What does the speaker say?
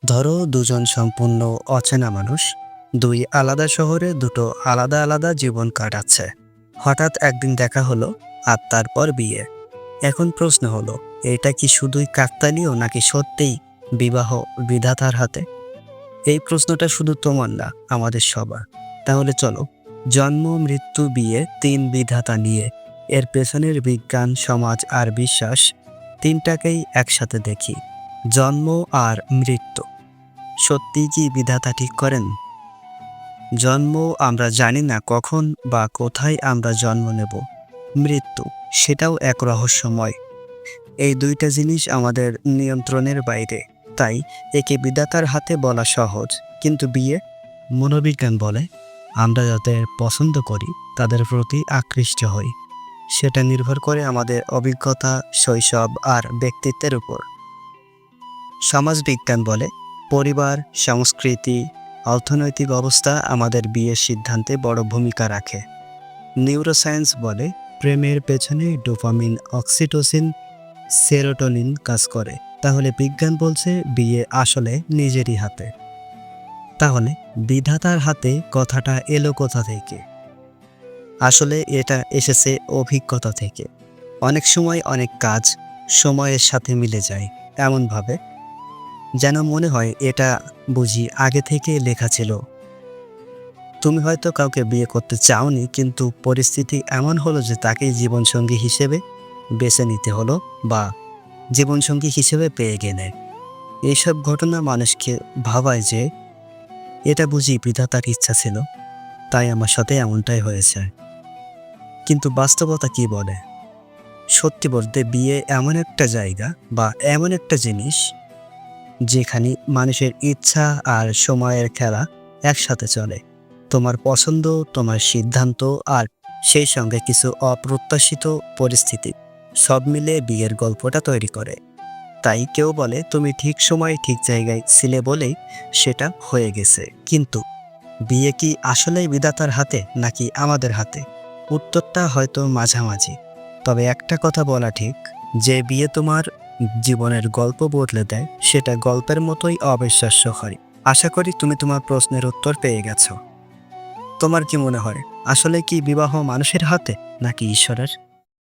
ধরো দুজন সম্পূর্ণ অচেনা মানুষ, দুই আলাদা শহরে দুটো আলাদা আলাদা জীবন কাটাচ্ছে। হঠাৎ একদিন দেখা হলো, আর তারপর বিয়ে। এখন প্রশ্ন হলো, এটা কি শুধুই কাকতালীয় নাকি সত্যিই বিবাহ বিধাতার হাতে? এই প্রশ্নটা শুধু তোমার না, আমাদের সবার। তাহলে চলো, জন্ম, মৃত্যু, বিয়ে, তিন বিধাতা নিয়ে এর পেছনের বিজ্ঞান, সমাজ আর বিশ্বাস তিনটাকেই একসাথে দেখি। জন্ম আর মৃত্যু সত্যিই কি বিধাতা ঠিক করেন? জন্ম, আমরা জানি না কখন বা কোথায় আমরা জন্ম নেব। মৃত্যু, সেটাও এক রহস্যময়। এই দুইটা জিনিস আমাদের নিয়ন্ত্রণের বাইরে। তাই একে বিধাতার হাতে বলা সহজ, কিন্তু বিয়ে, মনোবিজ্ঞান বলে আমরা যাদের পছন্দ করি তাদের প্রতি আকৃষ্ট হই। সেটা নির্ভর করে আমাদের অভিজ্ঞতা, শৈশব আর ব্যক্তিত্বের উপর। সমাজবিজ্ঞান বলে পরিবার, সংস্কৃতি, অর্থনৈতিক অবস্থা আমাদের বিয়ের সিদ্ধান্তে বড় ভূমিকা রাখে। নিউরোসায়েন্স বলে প্রেমের পেছনে ডোপামিন, অক্সিটোসিন, সেরোটোনিন কাজ করে। তাহলে বিজ্ঞান বলছে বিয়ে আসলে নিজেরই হাতে। তাহলে বিধাতার হাতে কথাটা এলো কোথা থেকে? আসলে এটা এসেছে অভিজ্ঞতা থেকে। অনেক সময় অনেক কাজ সময়ের সাথে মিলে যায়, এমনভাবে যেন মনে হয় এটা বুঝি আগে থেকে লেখা ছিল। তুমি হয়তো কাউকে বিয়ে করতে চাওনি, কিন্তু পরিস্থিতি এমন হলো যে তাকেই জীবনসঙ্গী হিসেবে বেছে নিতে হলো, বা জীবনসঙ্গী হিসেবে পেয়ে গেলে। এইসব ঘটনা মানুষকে ভাবায় যে এটা বুঝি বিধাতার ইচ্ছা ছিল, তাই আমার সাথে এমনটাই হয়েছে। কিন্তু বাস্তবতা কি বলে? সত্যি বলতে বিয়ে এমন একটা জায়গা বা এমন একটা জিনিস যেখানে মানুষের ইচ্ছা আর সময়ের খেলা একসাথে চলে। তোমার পছন্দ, তোমার সিদ্ধান্ত, আর সেই সঙ্গে কিছু অপ্রত্যাশিত পরিস্থিতি সব মিলে বিয়ের গল্পটা তৈরি করে। তাই কেউ বলে তুমি ঠিক সময়ে ঠিক জায়গায় ছিলে বলেই সেটা হয়ে গেছে। কিন্তু বিয়ে কি আসলেই বিধাতার হাতে নাকি আমাদের হাতে? উত্তরটা হয়তো মাঝামাঝি। তবে একটা কথা বলা ঠিক, যে বিয়ে তোমার জীবনের গল্প বদলে দেয় সেটা গল্পের মতোই অবিশ্বাস্য হয়। আশা করি তুমি তোমার প্রশ্নের উত্তর পেয়ে গেছো। তোমার কি মনে হয়, আসলে কি বিবাহ মানুষের হাতে নাকি ঈশ্বরের?